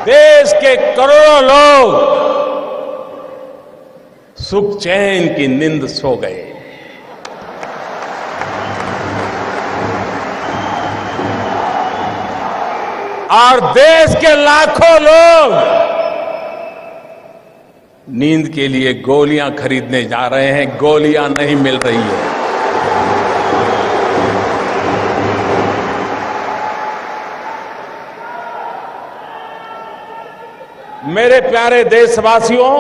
देश के करोड़ों लोग सुख चैन की नींद सो गए। और देश के लाखों लोग नींद के लिए गोलियां खरीदने जा रहे हैं, गोलियां नहीं मिल रही है। मेरे प्यारे देशवासियों,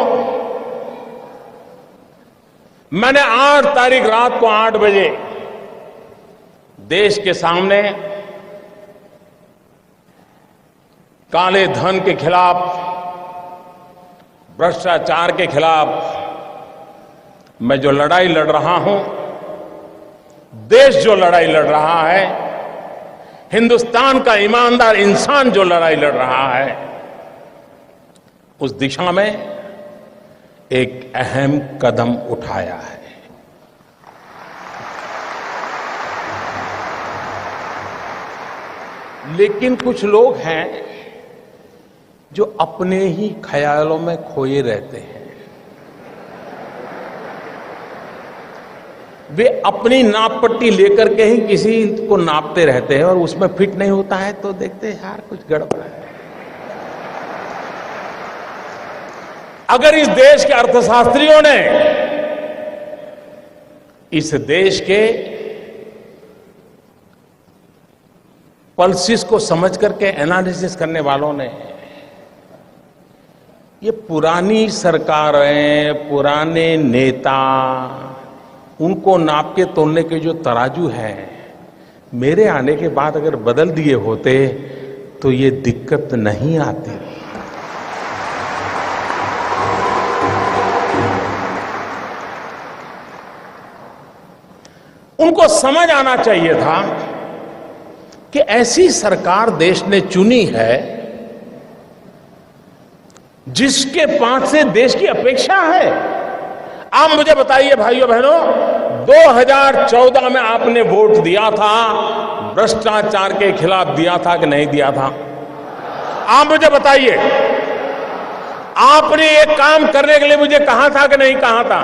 मैंने 8 तारीख रात को 8 बजे देश के सामने काले धन के खिलाफ, भ्रष्टाचार के खिलाफ मैं जो लड़ाई लड़ रहा हूं, देश जो लड़ाई लड़ रहा है, हिंदुस्तान का ईमानदार इंसान जो लड़ाई लड़ रहा है, उस दिशा में एक अहम कदम उठाया है। लेकिन कुछ लोग हैं जो अपने ही ख्यालों में खोए रहते हैं। वे अपनी नाप पट्टी लेकर के ही किसी को नापते रहते हैं और उसमें फिट नहीं होता है तो देखते हैं यार कुछ गड़बड़ है। अगर इस देश के अर्थशास्त्रियों ने, इस देश के पल्सिस को समझ करके एनालिसिस करने वालों ने, ये पुरानी सरकारें, पुराने नेता, उनको नाप के तोलने के जो तराजू हैं, मेरे आने के बाद अगर बदल दिए होते तो ये दिक्कत नहीं आती। उनको समझ आना चाहिए था कि ऐसी सरकार देश ने चुनी है जिसके पास से देश की अपेक्षा है। आप मुझे बताइए भाइयों बहनों, 2014 में आपने वोट दिया था, भ्रष्टाचार के खिलाफ दिया था कि नहीं दिया था? आप मुझे बताइए, आपने एक काम करने के लिए मुझे कहा था कि नहीं कहा था?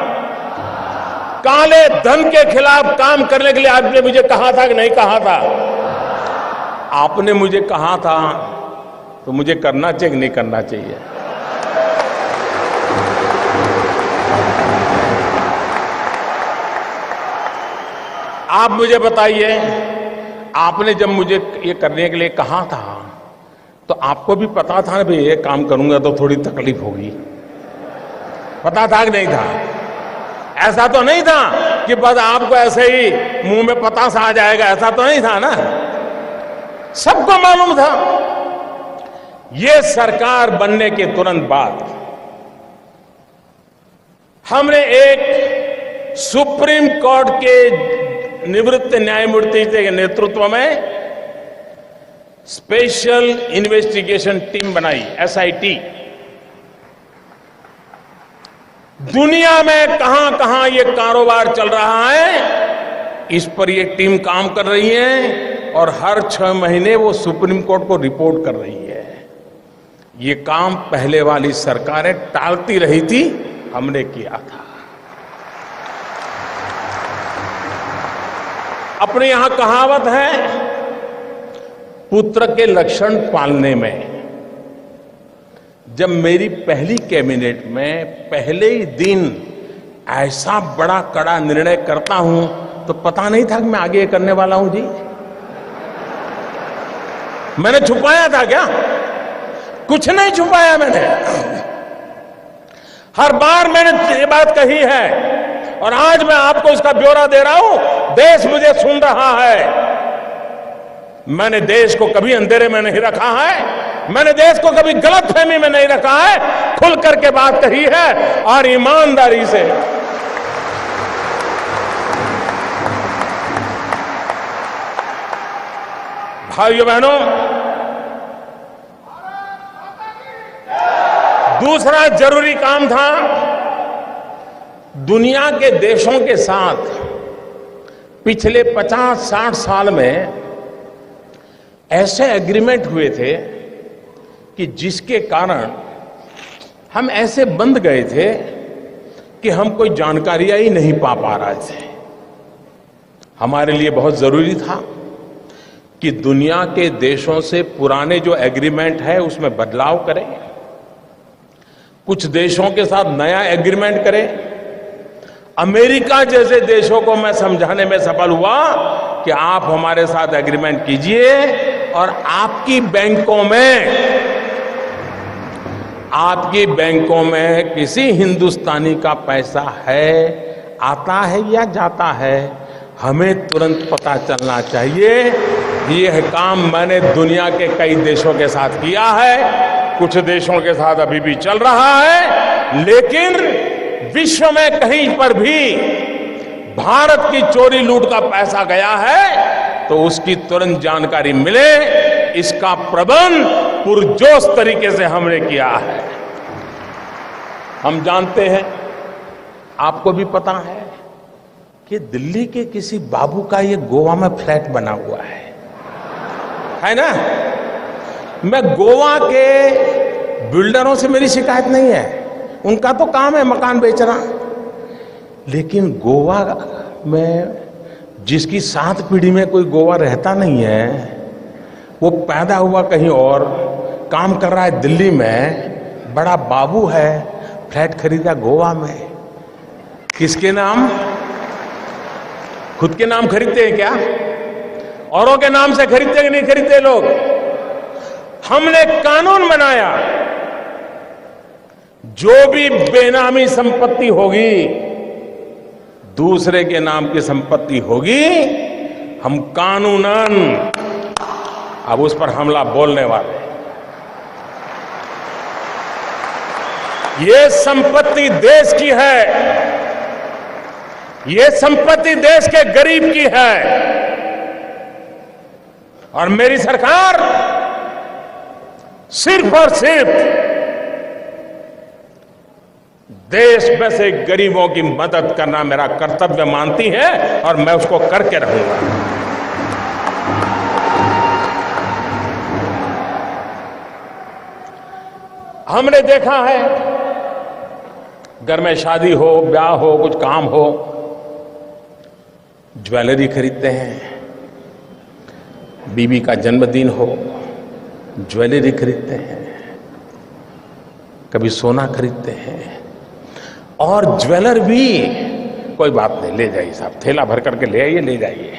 काले धन के खिलाफ काम करने के लिए आपने मुझे कहा था कि नहीं कहा था? आपने मुझे कहा था तो मुझे करना चाहिए कि नहीं करना चाहिए? आप मुझे बताइए, आपने जब मुझे ये करने के लिए कहा था तो आपको भी पता था ना भाई ये काम करूंगा तो थोड़ी तकलीफ होगी, पता था कि नहीं था? ऐसा तो नहीं था कि बस आपको ऐसे ही मुंह में पतासा आ जाएगा, ऐसा तो नहीं था ना, सबको मालूम था। ये सरकार बनने के तुरंत बाद हमने एक सुप्रीम कोर्ट के निवृत्त न्यायमूर्ति के नेतृत्व में स्पेशल इन्वेस्टिगेशन टीम बनाई, SIT। दुनिया में कहां कहां ये कारोबार चल रहा है, इस पर ये टीम काम कर रही है और हर 6 महीने वो सुप्रीम कोर्ट को रिपोर्ट कर रही है। ये काम पहले वाली सरकारें टालती रही थी, हमने किया था। अपने यहां कहावत है, पुत्र के लक्षण पालने में। जब मेरी पहली कैबिनेट में पहले ही दिन ऐसा बड़ा कड़ा निर्णय करता हूं तो पता नहीं था कि मैं आगे करने वाला हूं जी। मैंने छुपाया था क्या? कुछ नहीं छुपाया मैंने। हर बार मैंने ये बात कही है और आज मैं आपको इसका ब्यौरा दे रहा हूं। देश मुझे सुन रहा है। मैंने देश को कभी अंधेरे में नहीं रखा है, मैंने देश को कभी गलतफहमी में नहीं रखा है, खुल करके बात कही है और ईमानदारी से। भाइयों बहनों, दूसरा जरूरी काम था, दुनिया के देशों के साथ पिछले 50-60 साल में ऐसे एग्रीमेंट हुए थे कि जिसके कारण हम ऐसे बंद गए थे कि हम कोई जानकारियां ही नहीं पा रहे थे। हमारे लिए बहुत जरूरी था कि दुनिया के देशों से पुराने जो एग्रीमेंट है उसमें बदलाव करें, कुछ देशों के साथ नया एग्रीमेंट करें। अमेरिका जैसे देशों को मैं समझाने में सफल हुआ कि आप हमारे साथ एग्रीमेंट कीजिए और आपकी बैंकों में किसी हिंदुस्तानी का पैसा है, आता है या जाता है, हमें तुरंत पता चलना चाहिए। यह काम मैंने दुनिया के कई देशों के साथ किया है, कुछ देशों के साथ अभी भी चल रहा है, लेकिन विश्व में कहीं पर भी भारत की चोरी लूट का पैसा गया है तो उसकी तुरंत जानकारी मिले, इसका प्रबंध पुरजोश तरीके से हमने किया है। हम जानते हैं, आपको भी पता है कि दिल्ली के किसी बाबू का ये गोवा में फ्लैट बना हुआ है ना। मैं गोवा के बिल्डरों से मेरी शिकायत नहीं है, उनका तो काम है मकान बेचना, लेकिन गोवा में जिसकी 7 पीढ़ी में कोई गोवा रहता नहीं है, वो पैदा हुआ कहीं और, काम कर रहा है दिल्ली में, बड़ा बाबू है, फ्लैट खरीदा गोवा में। किसके नाम? खुद के नाम खरीदते हैं क्या? औरों के नाम से खरीदते कि नहीं खरीदते लोग? हमने कानून बनाया, जो भी बेनामी संपत्ति होगी, दूसरे के नाम की संपत्ति होगी, हम कानूनन अब उस पर हमला बोलने वाले। ये संपत्ति देश की है, ये संपत्ति देश के गरीब की है, और मेरी सरकार सिर्फ और सिर्फ देश में से गरीबों की मदद करना मेरा कर्तव्य मानती है, और मैं उसको करके रहूंगा। हमने देखा है, घर में शादी हो, ब्याह हो, कुछ काम हो, ज्वेलरी खरीदते हैं, बीवी का जन्मदिन हो, ज्वेलरी खरीदते हैं, कभी सोना खरीदते हैं, और ज्वेलर भी कोई बात नहीं, ले जाइए साहब, थैला भर करके ले आइए, ले जाइए,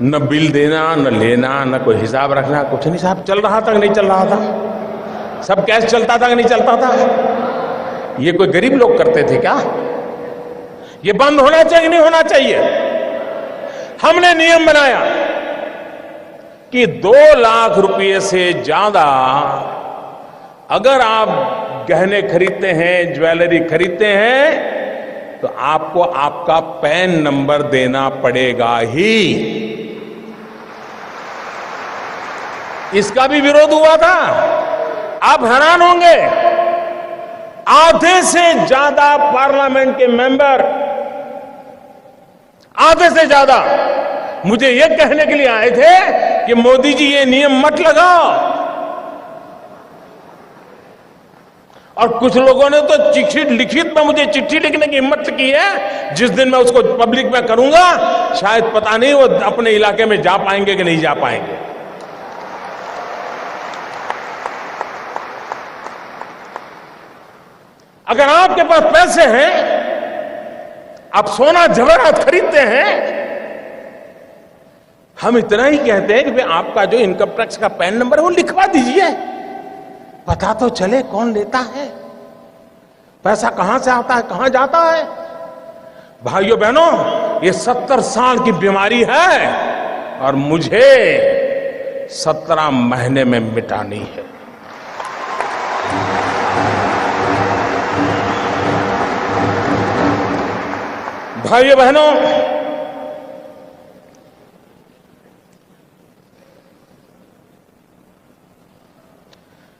न बिल देना, न लेना, न कोई हिसाब रखना, कुछ नहीं साहब। चल रहा था कि नहीं चल रहा था? सब कैश चलता था कि नहीं चलता था? ये कोई गरीब लोग करते थे क्या? ये बंद होना चाहिए कि नहीं होना चाहिए? हमने नियम बनाया कि 2 लाख रुपए से ज्यादा अगर आप गहने खरीदते हैं, ज्वेलरी खरीदते हैं, तो आपको आपका पैन नंबर देना पड़ेगा ही। इसका भी विरोध हुआ था। आप हैरान होंगे, आधे से ज्यादा पार्लियामेंट के मेंबर, आधे से ज्यादा मुझे यह कहने के लिए आए थे कि मोदी जी ये नियम मत लगाओ, और कुछ लोगों ने तो चिट्ठी लिखित में मुझे चिट्ठी लिखने की हिम्मत की है, जिस दिन मैं उसको पब्लिक में करूंगा शायद पता नहीं वो अपने इलाके में जा पाएंगे कि नहीं जा पाएंगे। अगर आपके पास पैसे हैं, आप सोना जवाहरात खरीदते हैं, हम इतना ही कहते हैं कि भाई आपका जो इनकम टैक्स का पैन नंबर है वो लिखवा दीजिए, पता तो चले कौन लेता है, पैसा कहां से आता है, कहां जाता है। भाइयों बहनों, ये 70 साल की बीमारी है और मुझे 17 महीने में मिटानी है। भाइयों बहनों,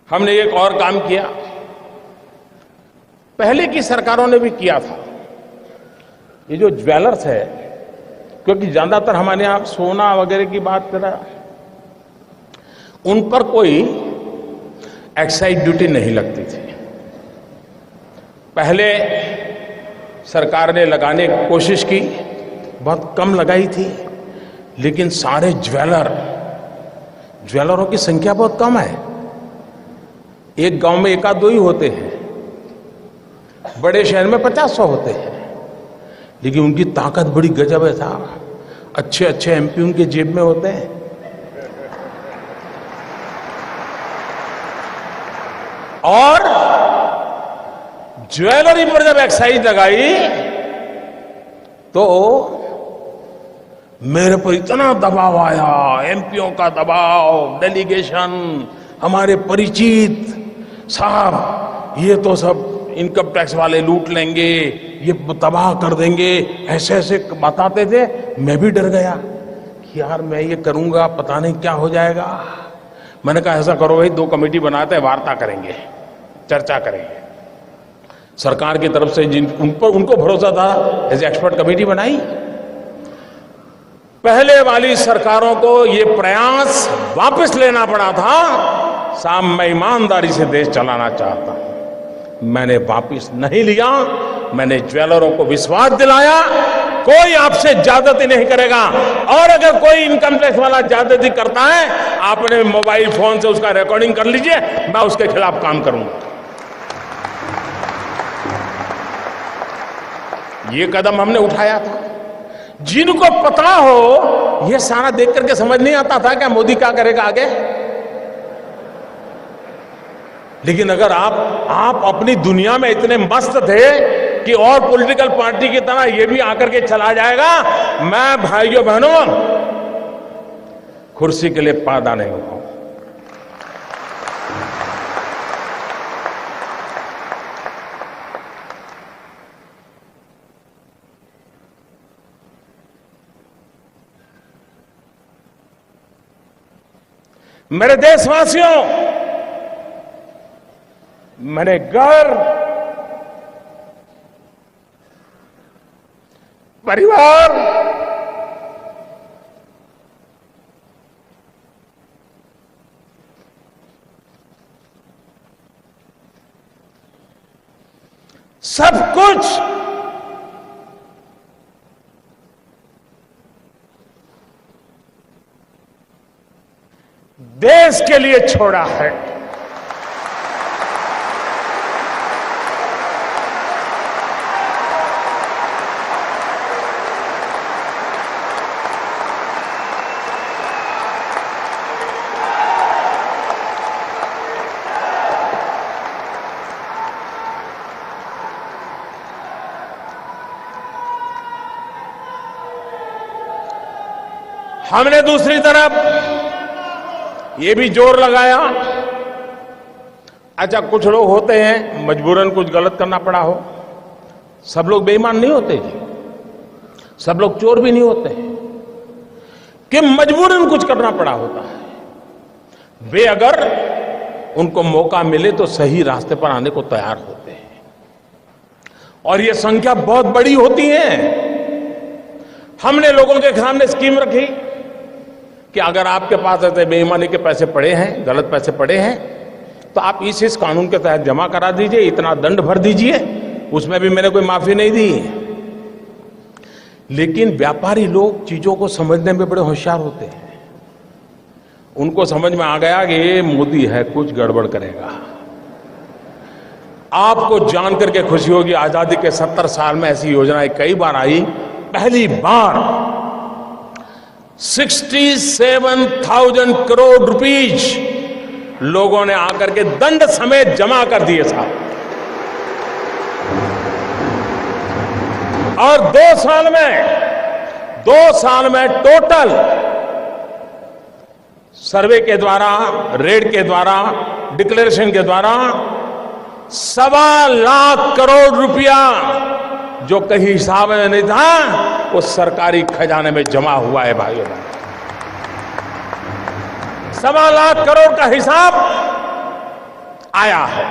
हमने एक और काम किया, पहले की सरकारों ने भी किया था। ये जो ज्वेलर्स है, क्योंकि ज्यादातर हमारे यहां सोना वगैरह की बात कर रहा, उन पर कोई एक्साइज ड्यूटी नहीं लगती थी। पहले सरकार ने लगाने की कोशिश की, बहुत कम लगाई थी, लेकिन सारे ज्वेलरों की संख्या बहुत कम है। एक गांव में 1-2 ही होते हैं, बड़े शहर में 50-100 होते हैं, लेकिन उनकी ताकत बड़ी गजब है साहब। अच्छे अच्छे एमपी उनके जेब में होते हैं। और ज्वेलरी पर जब एक्साइज लगाई तो मेरे पर इतना दबाव आया, एमपीओ का दबाव, डेलीगेशन, हमारे परिचित, साहब ये तो सब इनकम टैक्स वाले लूट लेंगे, ये तबाह कर देंगे, ऐसे ऐसे बताते थे। मैं भी डर गया कि यार मैं ये करूंगा पता नहीं क्या हो जाएगा। मैंने कहा ऐसा करो भाई, 2 कमेटी बनाते हैं, वार्ता करेंगे, चर्चा करेंगे। सरकार की तरफ से उनको भरोसा था, ऐसे एक्सपर्ट कमेटी बनाई। पहले वाली सरकारों को ये प्रयास वापस लेना पड़ा था। साहब मैं ईमानदारी से देश चलाना चाहता हूं, मैंने वापस नहीं लिया। मैंने ज्वेलरों को विश्वास दिलाया कोई आपसे ज्यादती नहीं करेगा, और अगर कोई इनकम टैक्स वाला ज्यादती करता है, आपने मोबाइल फोन से उसका रिकॉर्डिंग कर लीजिए, मैं उसके खिलाफ काम करूंगा। ये कदम हमने उठाया था। जिनको पता हो, ये सारा देख करके समझ नहीं आता था क्या मोदी क्या करेगा आगे। लेकिन अगर आप अपनी दुनिया में इतने मस्त थे कि और पॉलिटिकल पार्टी की तरह ये भी आकर के चला जाएगा, मैं भाइयों बहनों कुर्सी के लिए पैदा नहीं हुआ। मेरे देशवासियों, मैंने घर, परिवार, सब कुछ देश के लिए छोड़ा है। हमने दूसरी तरफ ये भी जोर लगाया, अच्छा कुछ लोग होते हैं मजबूरन कुछ गलत करना पड़ा हो। सब लोग बेईमान नहीं होते जी, सब लोग चोर भी नहीं होते कि मजबूरन कुछ करना पड़ा होता है। वे अगर उनको मौका मिले तो सही रास्ते पर आने को तैयार होते हैं, और ये संख्या बहुत बड़ी होती है। हमने लोगों के सामने स्कीम रखी कि अगर आपके पास ऐसे बेईमानी के पैसे पड़े हैं, गलत पैसे पड़े हैं, तो आप इस कानून के तहत जमा करा दीजिए, इतना दंड भर दीजिए। उसमें भी मैंने कोई माफी नहीं दी। लेकिन व्यापारी लोग चीजों को समझने में बड़े होशियार होते हैं। उनको समझ में आ गया कि ये मोदी है, कुछ गड़बड़ करेगा। आपको जान करके खुशी होगी, आजादी के 70 साल में ऐसी योजनाएं कई बार आई। पहली बार 67,000 करोड़ रुपीज लोगों ने आकर के दंड समेत जमा कर दिए साहब। और 2 साल में टोटल सर्वे के द्वारा, रेड के द्वारा, डिक्लेरेशन के द्वारा 1.25 लाख करोड़ रुपया जो कहीं हिसाब में नहीं था, वो सरकारी खजाने में जमा हुआ है भाइयों। 1.25 लाख करोड़ का हिसाब आया है।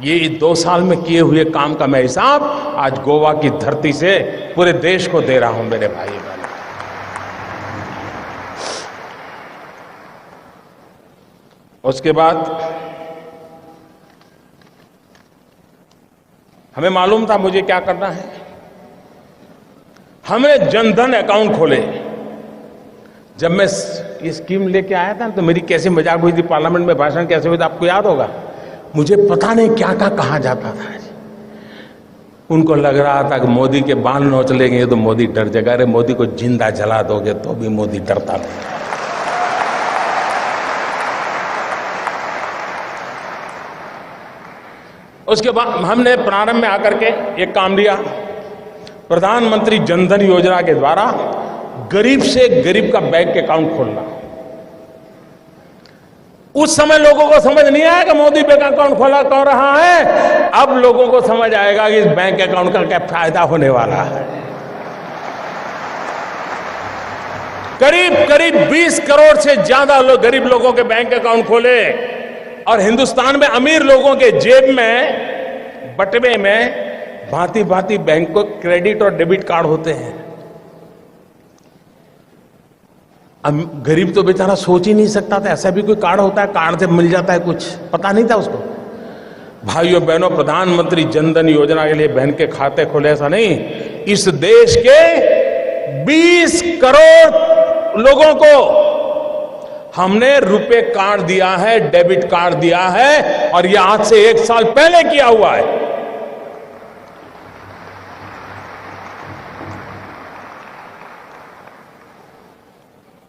ये 2 साल में किए हुए काम का मैं हिसाब आज गोवा की धरती से पूरे देश को दे रहा हूं मेरे भाई बहन। उसके बाद हमें मालूम था मुझे क्या करना है। हमने जनधन अकाउंट खोले। जब मैं ये स्कीम लेके आया था तो मेरी कैसे मजाक हुई थी, पार्लियामेंट में भाषण कैसे हुई थी आपको याद होगा। मुझे पता नहीं क्या क्या कहा जाता था। उनको लग रहा था कि मोदी के बाल नोच लेंगे तो मोदी डर जाएगा। अरे मोदी को जिंदा जला दोगे तो भी मोदी डरता नहीं। उसके बाद हमने प्रारंभ में आकर के एक काम लिया, प्रधानमंत्री जनधन योजना के द्वारा गरीब से गरीब का बैंक अकाउंट खोलना। उस समय लोगों को समझ नहीं आया कि मोदी बैंक अकाउंट खोला कौन रहा है। अब लोगों को समझ आएगा कि इस बैंक अकाउंट का क्या फायदा होने वाला है। करीब करीब 20 करोड़ से ज्यादा गरीब लोगों के बैंक अकाउंट खोले और हिंदुस्तान में अमीर लोगों के जेब में बटवे में भांति भांति बैंक को क्रेडिट और डेबिट कार्ड होते हैं। गरीब तो बेचारा सोच ही नहीं सकता था ऐसा भी कोई कार्ड होता है, कार्ड से मिल जाता है कुछ, पता नहीं था उसको। भाइयों बहनों, प्रधानमंत्री जनधन योजना के लिए बहन के खाते खोले ऐसा नहीं, इस देश के 20 करोड़ लोगों को हमने रुपए कार्ड दिया है, डेबिट कार्ड दिया है और यह आज से 1 साल पहले किया हुआ है।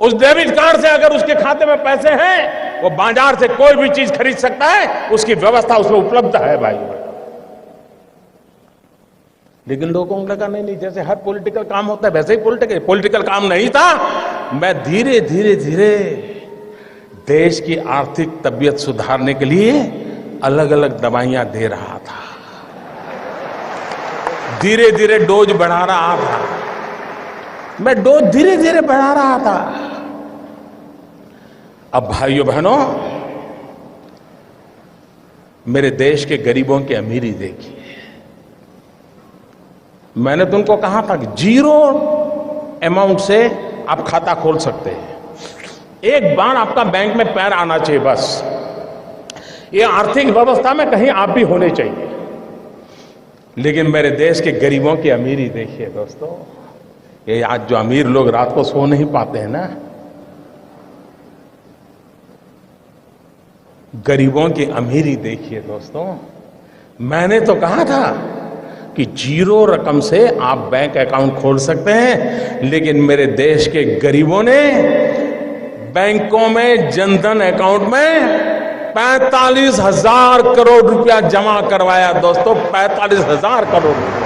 उस डेबिट कार्ड से अगर उसके खाते में पैसे हैं, वो बाजार से कोई भी चीज खरीद सकता है, उसकी व्यवस्था उसमें उपलब्ध है भाई। लेकिन लोगों को लगा नहीं, जैसे हर पॉलिटिकल काम होता है वैसे ही पॉलिटिकल काम नहीं था। मैं धीरे धीरे धीरे देश की आर्थिक तबीयत सुधारने के लिए अलग अलग दवाइयां दे रहा था, धीरे धीरे डोज बढ़ा रहा था। मैं डोज धीरे धीरे बढ़ा रहा था। अब भाइयों बहनों, मेरे देश के गरीबों की अमीरी देखिए। मैंने तुमको कहा था कि 0 अमाउंट से आप खाता खोल सकते हैं। एक बार आपका बैंक में पैर आना चाहिए बस। ये आर्थिक व्यवस्था में कहीं आप भी होने चाहिए। लेकिन मेरे देश के गरीबों की अमीरी देखिए दोस्तों। ये आज जो अमीर लोग रात को सो नहीं पाते हैं ना, गरीबों की अमीरी देखिए दोस्तों। मैंने तो कहा था कि 0 रकम से आप बैंक अकाउंट खोल सकते हैं, लेकिन मेरे देश के गरीबों ने बैंकों में जनधन अकाउंट में 45,000 करोड़ रुपया जमा करवाया दोस्तों। 45,000 करोड़ रुपया।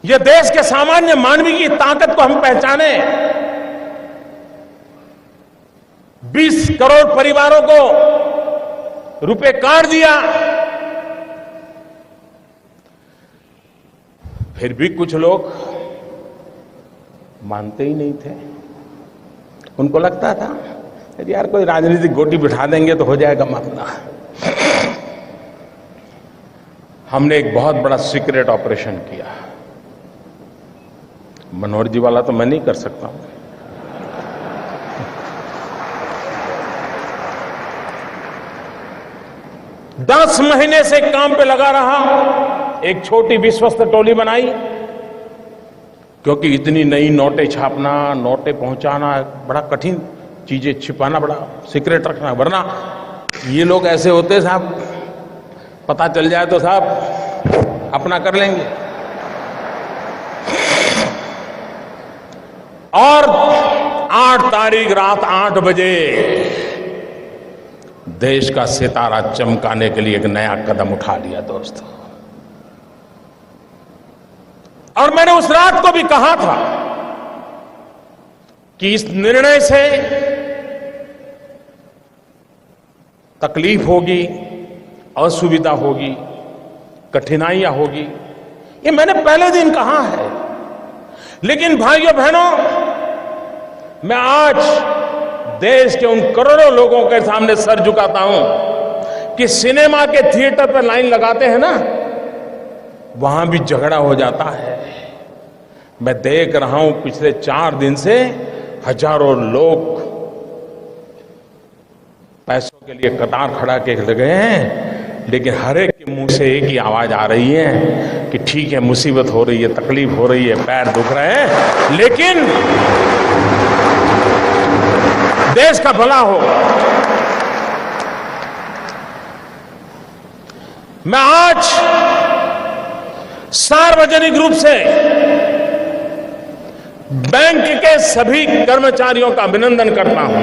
यह देश के सामान्य मानवी की ताकत को हम पहचाने। 20 करोड़ परिवारों को रुपए कार्ड दिया। फिर भी कुछ लोग मानते ही नहीं थे। उनको लगता था यार कोई राजनीतिक गोटी बिठा देंगे तो हो जाएगा मामला। हमने एक बहुत बड़ा सीक्रेट ऑपरेशन किया। मनोहर जी वाला तो मैं नहीं कर सकता हूं। दस महीने से काम पे लगा रहा। एक छोटी विश्वस्त टोली बनाई, क्योंकि इतनी नई नोटें छापना, नोटें पहुंचाना बड़ा कठिन, चीजें छिपाना बड़ा सीक्रेट रखना, वरना ये लोग ऐसे होते साहब, पता चल जाए तो साहब अपना कर लेंगे। और 8 तारीख रात 8 बजे देश का सितारा चमकाने के लिए एक नया कदम उठा लिया दोस्तों। और मैंने उस रात को भी कहा था कि इस निर्णय से तकलीफ होगी, असुविधा होगी, कठिनाइयां होगी, ये मैंने पहले दिन कहा है। लेकिन भाइयों बहनों, मैं आज देश के उन करोड़ों लोगों के सामने सर झुकाता हूं कि सिनेमा के थिएटर पर लाइन लगाते हैं ना, वहां भी झगड़ा हो जाता है। मैं देख रहा हूं पिछले 4 दिन से हजारों लोग पैसों के लिए कतार खड़ा के लगे हैं, लेकिन हर एक के मुंह से एक ही आवाज आ रही है कि ठीक है, मुसीबत हो रही है, तकलीफ हो रही है, पैर दुख रहे हैं, लेकिन देश का भला होगा। मैं आज सार्वजनिक रूप से बैंक के सभी कर्मचारियों का अभिनंदन करता हूं।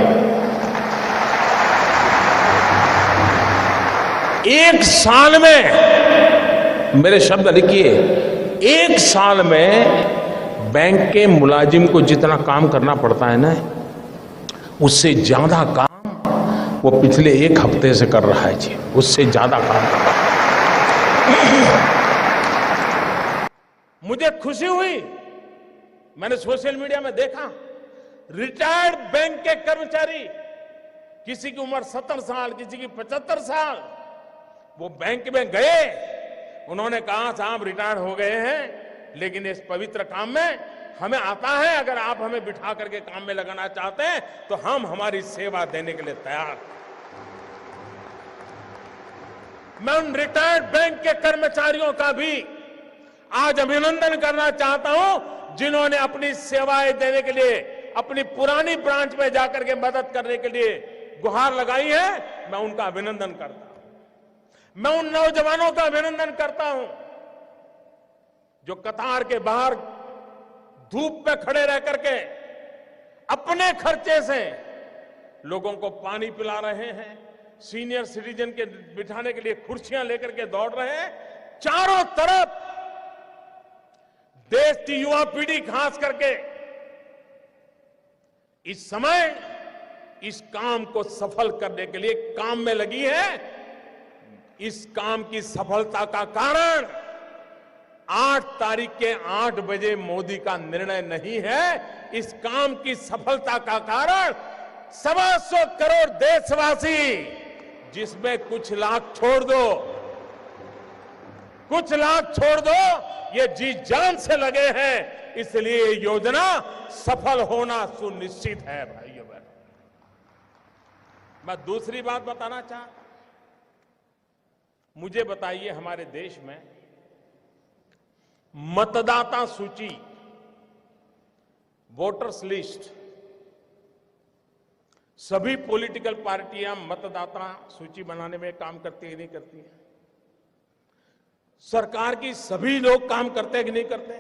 एक साल में, मेरे शब्द लिखिए, एक साल में बैंक के मुलाजिम को जितना काम करना पड़ता है ना, उससे ज्यादा काम वो पिछले एक हफ्ते से कर रहा है जी, उससे ज्यादा काम कर रहा है। मुझे खुशी हुई, मैंने सोशल मीडिया में देखा, रिटायर्ड बैंक के कर्मचारी, किसी की उम्र 70 साल, किसी की 75 साल, वो बैंक में गए, उन्होंने कहा साहब रिटायर हो गए हैं, लेकिन इस पवित्र काम में हमें आता है, अगर आप हमें बिठा करके काम में लगाना चाहते हैं तो हम हमारी सेवा देने के लिए तैयार हैं। मैं उन रिटायर्ड बैंक के कर्मचारियों का भी आज अभिनंदन करना चाहता हूं, जिन्होंने अपनी सेवाएं देने के लिए अपनी पुरानी ब्रांच में जाकर के मदद करने के लिए गुहार लगाई है। मैं उनका अभिनंदन करता हूं। मैं उन नौजवानों का अभिनंदन करता हूं जो कतार के बाहर धूप में खड़े रह करके अपने खर्चे से लोगों को पानी पिला रहे हैं, सीनियर सिटीजन के बिठाने के लिए कुर्सियां लेकर के दौड़ रहे हैं। चारों तरफ देश की युवा पीढ़ी खास करके इस समय इस काम को सफल करने के लिए काम में लगी है। इस काम की सफलता का कारण 8 तारीख के 8 बजे मोदी का निर्णय नहीं है। इस काम की सफलता का कारण 125 करोड़ देशवासी, जिसमें कुछ लाख छोड़ दो, कुछ लाख छोड़ दो, ये जी जान से लगे हैं, इसलिए ये योजना सफल होना सुनिश्चित है। भाइयों बहनों, मैं दूसरी बात बताना चाहता, मुझे बताइए, हमारे देश में मतदाता सूची, वोटर्स लिस्ट, सभी पॉलिटिकल पार्टियां मतदाता सूची बनाने में काम करती है, नहीं करती है? सरकार की सभी लोग काम करते हैं कि नहीं करते?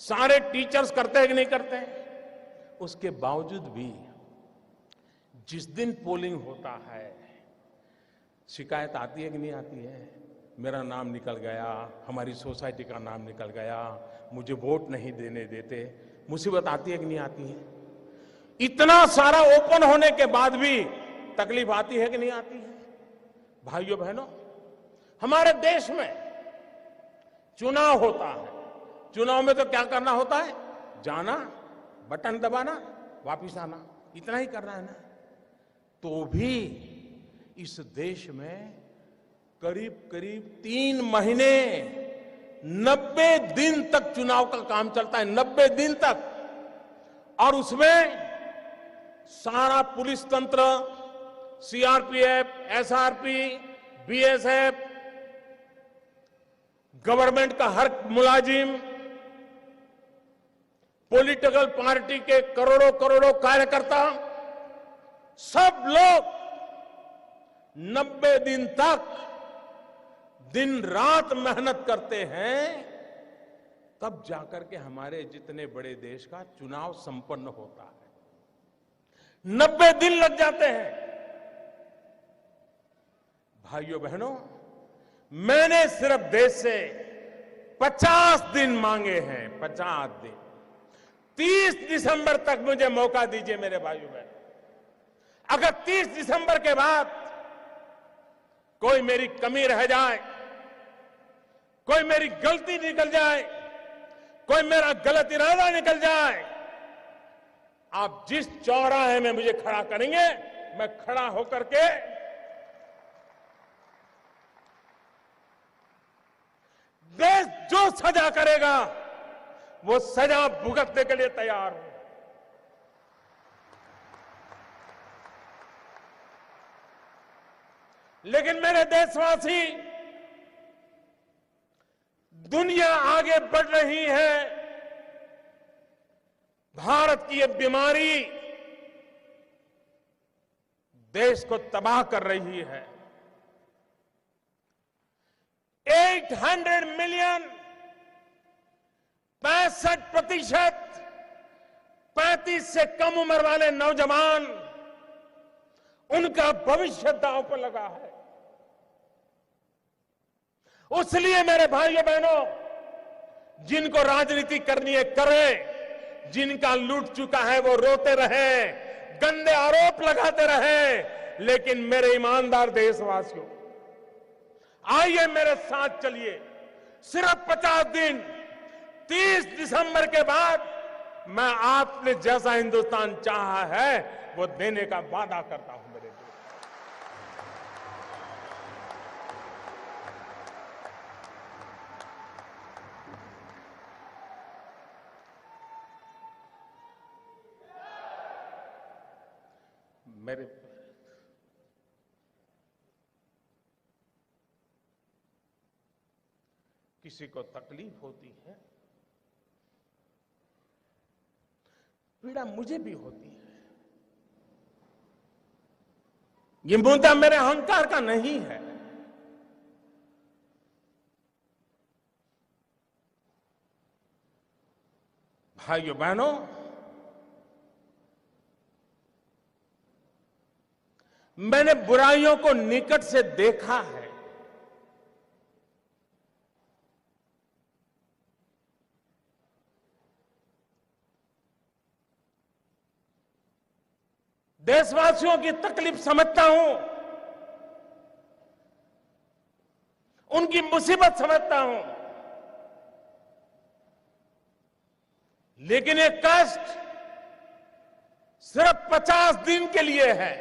सारे टीचर्स करते हैं कि नहीं करते? उसके बावजूद भी जिस दिन पोलिंग होता है, शिकायत आती है कि नहीं आती है? मेरा नाम निकल गया, हमारी सोसाइटी का नाम निकल गया, मुझे वोट नहीं देने देते। मुसीबत आती है कि नहीं आती है? इतना सारा ओपन होने के बाद भी तकलीफ आती है कि नहीं आती है? भाइयों बहनों, हमारे देश में चुनाव होता है, चुनाव में तो क्या करना होता है? जाना, बटन दबाना, वापिस आना, इतना ही करना है ना। तो भी इस देश में करीब करीब 3 महीने 90 दिन तक चुनाव का काम चलता है, 90 दिन तक। और उसमें सारा पुलिस तंत्र, सीआरपीएफ, एसआरपी, बीएसएफ, गवर्नमेंट का हर मुलाजिम, पॉलिटिकल पार्टी के करोड़ों करोड़ों कार्यकर्ता, सब लोग 90 दिन तक दिन रात मेहनत करते हैं, तब जाकर के हमारे जितने बड़े देश का चुनाव संपन्न होता है। 90 दिन लग जाते हैं। भाइयों बहनों, मैंने सिर्फ देश से 50 दिन मांगे हैं, 50 दिन। 30 दिसंबर तक मुझे मौका दीजिए मेरे भाइयों बहनों। अगर 30 दिसंबर के बाद कोई मेरी कमी रह जाए, कोई मेरी गलती निकल जाए, कोई मेरा गलत इरादा निकल जाए, आप जिस चौराहे में मुझे खड़ा करेंगे, मैं खड़ा होकर के देश जो सजा करेगा वो सजा भुगतने के लिए तैयार हूं। लेकिन मेरे देशवासी, दुनिया आगे बढ़ रही है, भारत की ये बीमारी देश को तबाह कर रही है। 800 मिलियन, 65% 35 से कम उम्र वाले नौजवान, उनका भविष्य दांव पर लगा है। इसलिए मेरे भाइयों बहनों, जिनको राजनीति करनी है करें, जिनका लूट चुका है वो रोते रहे, गंदे आरोप लगाते रहे, लेकिन मेरे ईमानदार देशवासियों, आइए मेरे साथ चलिए। सिर्फ 50 दिन, 30 दिसंबर के बाद मैं आपने जैसा हिंदुस्तान चाहा है वो देने का वादा करता हूं मेरे देश। मेरे किसी को तकलीफ होती है, पीड़ा मुझे भी होती है। ये मुद्दा मेरे अहंकार का नहीं है। भाइयों बहनों, मैंने बुराइयों को निकट से देखा है। देशवासियों की तकलीफ समझता हूं, उनकी मुसीबत समझता हूं, लेकिन ये कष्ट सिर्फ 50 दिन के लिए है।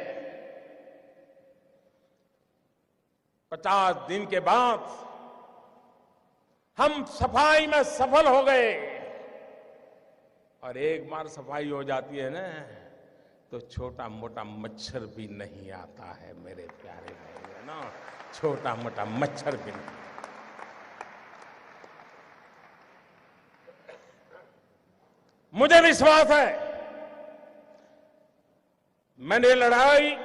50 दिन के बाद हम सफाई में सफल हो गए, और एक बार सफाई हो जाती है ना, तो छोटा मोटा मच्छर भी नहीं आता है मेरे प्यारे भाई, है ना, छोटा मोटा मच्छर भी नहीं। मुझे विश्वास है, मैंने लड़ाई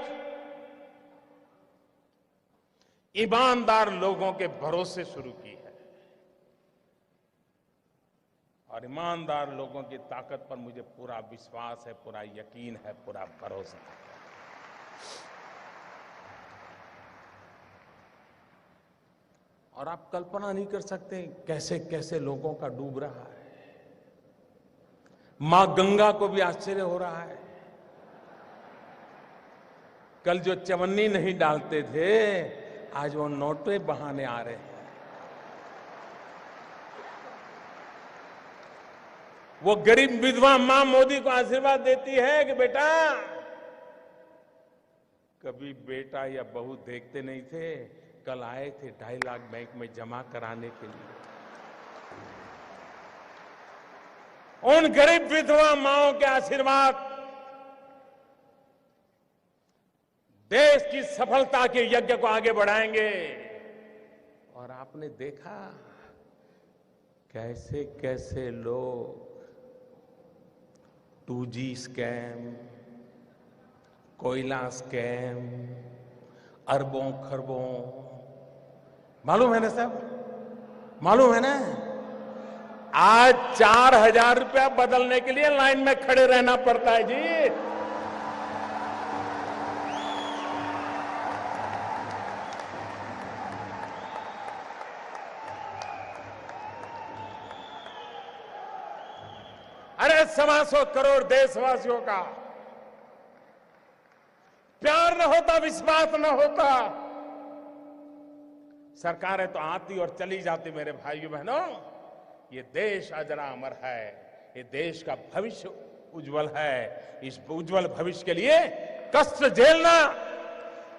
ईमानदार लोगों के भरोसे शुरू की है, और ईमानदार लोगों की ताकत पर मुझे पूरा विश्वास है, पूरा यकीन है, पूरा भरोसा है। और आप कल्पना नहीं कर सकते कैसे कैसे लोगों का डूब रहा है। मां गंगा को भी आश्चर्य हो रहा है। कल जो चवन्नी नहीं डालते थे, आज वो नोटे बहाने आ रहे हैं। वो गरीब विधवा मां मोदी को आशीर्वाद देती है कि बेटा, कभी बेटा या बहू देखते नहीं थे, कल आए थे 2.5 लाख बैंक में जमा कराने के लिए। उन गरीब विधवा माओं के आशीर्वाद देश की सफलता के यज्ञ को आगे बढ़ाएंगे। और आपने देखा कैसे कैसे लोग 2G स्कैम, कोयला स्कैम, अरबों खरबों, मालूम है ना साहब, मालूम है ना। आज 4,000 रुपया बदलने के लिए लाइन में खड़े रहना पड़ता है जी। अरे 125 करोड़ देशवासियों का प्यार न होता, विश्वास न होता, सरकारें तो आती और चली जाती। मेरे भाइयों बहनों, ये देश अजरा अमर है, ये देश का भविष्य उज्जवल है। इस उज्जवल भविष्य के लिए कष्ट झेलना,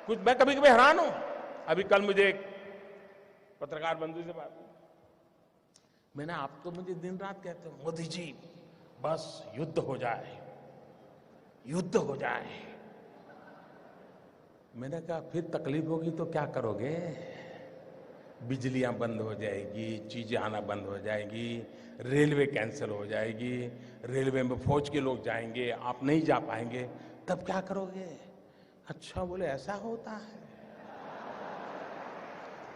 कुछ मैं कभी कभी हैरान हूं। अभी कल मुझे एक पत्रकार बंधु से बात, मैंने, आप तो मुझे दिन रात कहते हो मोदी जी बस युद्ध हो जाए, युद्ध हो जाए। मैंने कहा फिर तकलीफ होगी तो क्या करोगे? बिजलियां बंद हो जाएगी, चीजें आना बंद हो जाएगी, रेलवे कैंसिल हो जाएगी, रेलवे में फौज के लोग जाएंगे, आप नहीं जा पाएंगे, तब क्या करोगे? अच्छा, बोले ऐसा होता है।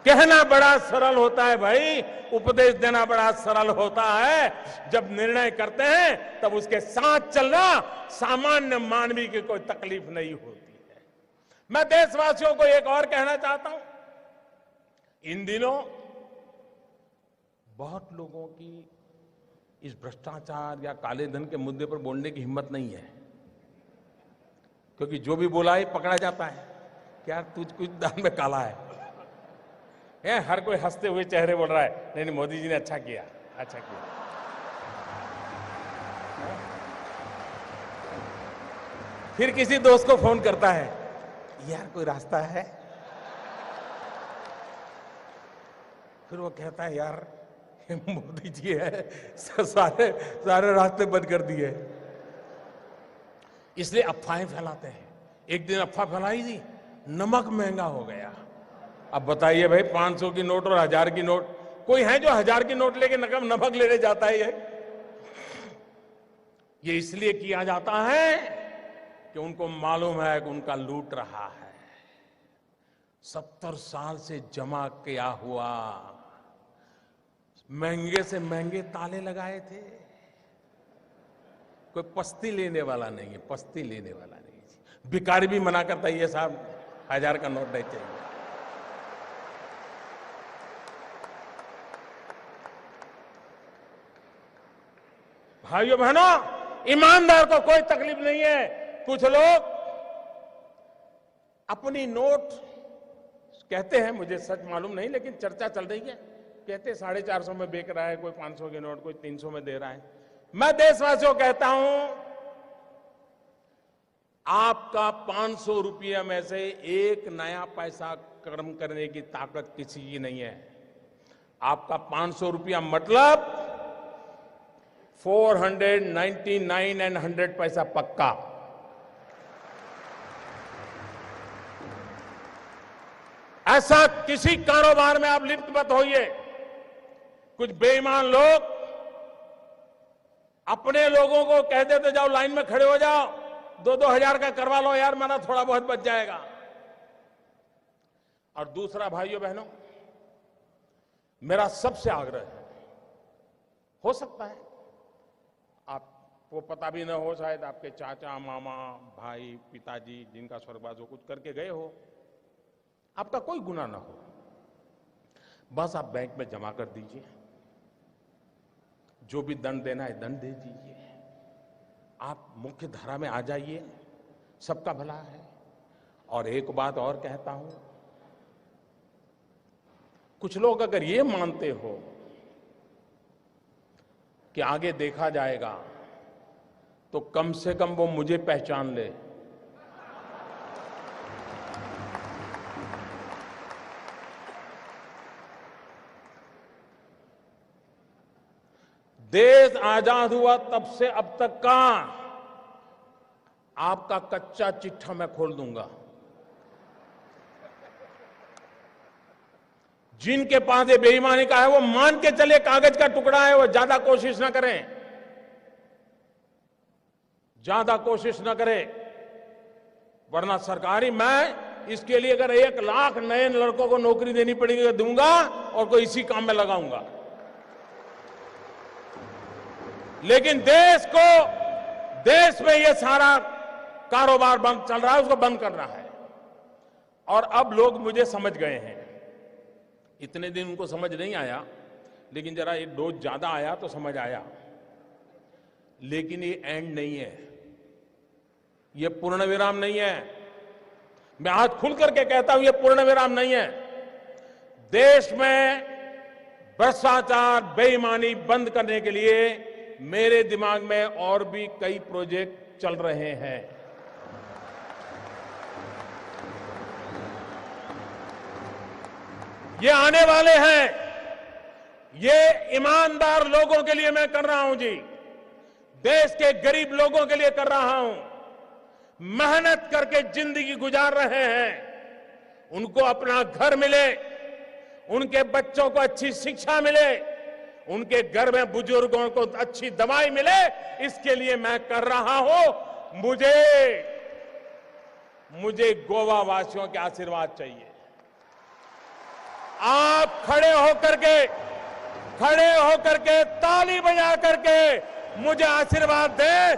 कहना बड़ा सरल होता है भाई, उपदेश देना बड़ा सरल होता है। जब निर्णय करते हैं तब उसके साथ चलना सामान्य मानवी की कोई तकलीफ नहीं होती है। मैं देशवासियों को एक और कहना चाहता हूं, इन दिनों बहुत लोगों की इस भ्रष्टाचार या काले धन के मुद्दे पर बोलने की हिम्मत नहीं है, क्योंकि जो भी बोला है पकड़ा जाता है। क्या तुझ कुछ दान में काला है? हर कोई हंसते हुए चेहरे बोल रहा है, नहीं नहीं मोदी जी ने अच्छा किया, अच्छा किया। फिर किसी दोस्त को फोन करता है, यार कोई रास्ता है? फिर वो कहता है, यार मोदी जी है, सारे रास्ते बंद कर दिए। इसलिए अफवाहें फैलाते हैं। एक दिन अफवाह फैलाई थी, नमक महंगा हो गया। अब बताइए भाई, 500 की नोट और 1000 की नोट, कोई है जो 1000 की नोट लेके नमक लेने जाता है? ये इसलिए किया जाता है कि उनको मालूम है कि उनका लूट रहा है। 70 साल से जमा किया हुआ महंगे से महंगे ताले लगाए थे। कोई पस्ती लेने वाला नहीं है, पस्ती लेने वाला नहीं है। भिखारी भी मना करता है, ये साहब 1000 का नोट नहीं चाहिए। भाइयों बहनों, ईमानदार को कोई तकलीफ नहीं है। कुछ लोग अपनी नोट कहते हैं, मुझे सच मालूम नहीं, लेकिन चर्चा चल रही है, कहते 450 में बेच रहा है, कोई 500 की नोट, कोई 300 में दे रहा है। मैं देशवासियों को कहता हूं, आपका 500 रुपये में से एक नया पैसा कर्म करने की ताकत किसी की नहीं है। आपका 500 रुपया मतलब 499 एंड 100 पैसा पक्का। ऐसा किसी कारोबार में आप लिप्त मत होइए। कुछ बेईमान लोग अपने लोगों को कह देते, जाओ लाइन में खड़े हो जाओ, 2-2 हजार का करवा लो यार, मेरा थोड़ा बहुत बच जाएगा। और दूसरा, भाइयों बहनों, मेरा सबसे आग्रह है, हो सकता है आपको पता भी न हो, शायद आपके चाचा, मामा, भाई, पिताजी जिनका स्वर्गवास हो, कुछ करके गए हो, आपका कोई गुनाह ना हो, बस आप बैंक में जमा कर दीजिए, जो भी दंड देना है दंड दे दीजिए, आप मुख्य धारा में आ जाइए, सबका भला है। और एक बात और कहता हूं, कुछ लोग अगर ये मानते हो कि आगे देखा जाएगा, तो कम से कम वो मुझे पहचान ले। देश आजाद हुआ तब से अब तक का आपका कच्चा चिट्ठा मैं खोल दूंगा। जिनके पास ये बेईमानी का है, वो मान के चले कागज का टुकड़ा है, वो ज्यादा कोशिश ना करें, ज्यादा कोशिश ना करें, वरना सरकारी, मैं इसके लिए अगर 1 लाख नए लड़कों को नौकरी देनी पड़ेगी तो दूंगा, और कोई इसी काम में लगाऊंगा। लेकिन देश में ये सारा कारोबार बंद चल रहा है, उसको बंद करना है। और अब लोग मुझे समझ गए हैं। इतने दिन उनको समझ नहीं आया, लेकिन जरा ये डोज ज्यादा आया तो समझ आया। लेकिन ये एंड नहीं है, ये पूर्ण विराम नहीं है। मैं आज खुल करके कहता हूं, ये पूर्ण विराम नहीं है। देश में भ्रष्टाचार, बेईमानी बंद करने के लिए मेरे दिमाग में और भी कई प्रोजेक्ट चल रहे हैं। ये आने वाले हैं। ये ईमानदार लोगों के लिए मैं कर रहा हूं जी, देश के गरीब लोगों के लिए कर रहा हूं। मेहनत करके जिंदगी गुजार रहे हैं, उनको अपना घर मिले, उनके बच्चों को अच्छी शिक्षा मिले, उनके घर में बुजुर्गों को अच्छी दवाई मिले, इसके लिए मैं कर रहा हूं। मुझे गोवा वासियों के आशीर्वाद चाहिए। आप खड़े होकर के ताली बजा करके मुझे आशीर्वाद दें।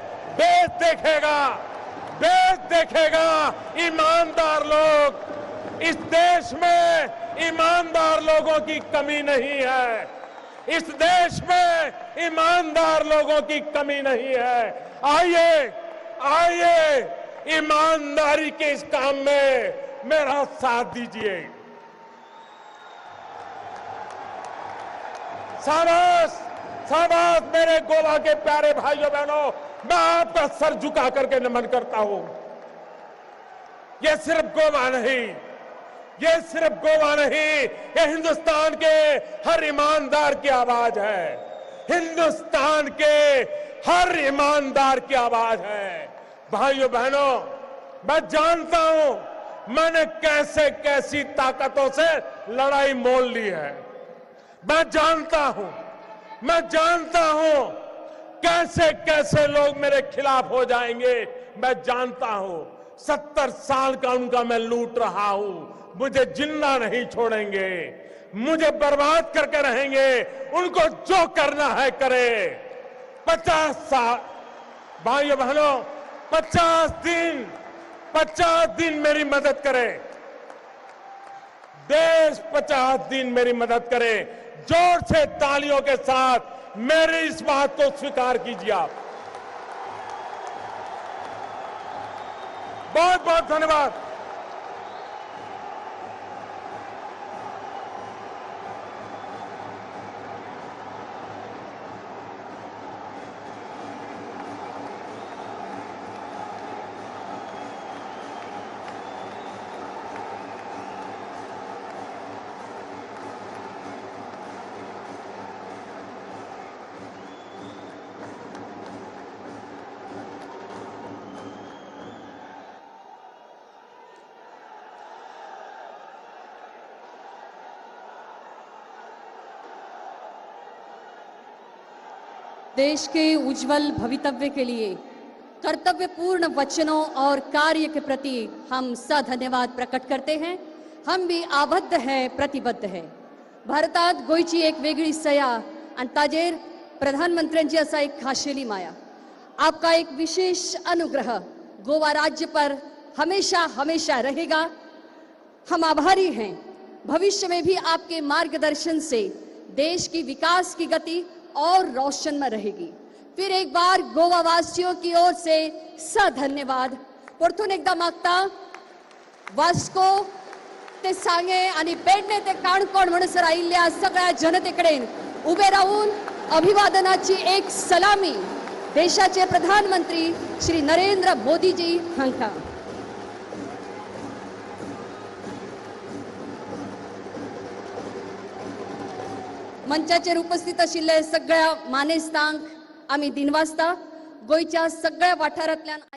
देश देखेगा ईमानदार लोग। इस देश में ईमानदार लोगों की कमी नहीं है। इस देश में ईमानदार लोगों की कमी नहीं है। आइए ईमानदारी के इस काम में मेरा साथ दीजिए। शाबाश मेरे गोवा के प्यारे भाइयों बहनों, मैं आपका सर झुका करके नमन करता हूं। ये सिर्फ गोवा नहीं, ये हिंदुस्तान के हर ईमानदार की आवाज है। हिंदुस्तान के हर ईमानदार की आवाज है। भाइयों बहनों, मैं जानता हूं मैंने कैसे कैसी ताकतों से लड़ाई मोल ली है। मैं जानता हूं कैसे कैसे लोग मेरे खिलाफ हो जाएंगे। मैं जानता हूं 70 साल का उनका मैं लूट रहा हूं। मुझे जिंदा नहीं छोड़ेंगे, मुझे बर्बाद करके रहेंगे। उनको जो करना है करे। 50 साल भाइयों बहनों, 50 दिन मेरी मदद करे। देश 50 दिन मेरी मदद करे। जोर से तालियों के साथ मेरी इस बात को स्वीकार कीजिए आप। बहुत बहुत धन्यवाद। देश के उज्जवल भवितव्य के लिए कर्तव्यपूर्ण वचनों और कार्य के प्रति हम सधन्यवाद प्रकट करते हैं। हम भी आबद्ध है, प्रतिबद्ध है। भारतात गोयची एक वेगळी सया आणि ताजेर प्रधानमंत्र्यांची असा एक खाशेली माया। आपका एक विशेष अनुग्रह गोवा राज्य पर हमेशा हमेशा रहेगा। हम आभारी हैं। भविष्य में भी आपके मार्गदर्शन से देश की विकास की गति और रोशन में रहेगी। फिर एक बार गोवा वासियों की ओर से सधन्यवाद। परतून एकदा मागता वास्को ते सांगे आणि पेडणे ते काणकोण म्हणसर आयिल्ल्या सगळ्या जनतेकडेन उभे राहून अभिवादनाची एक सलामी देशाचे प्रधानमंत्री श्री नरेंद्र मोदीजी हांकां। मंचाचेर उपस्थित आशिल्ले सगळ्या मानेस्तांक आमी दिनवासता गोयच्या सगळ्या वाठारांतल्यान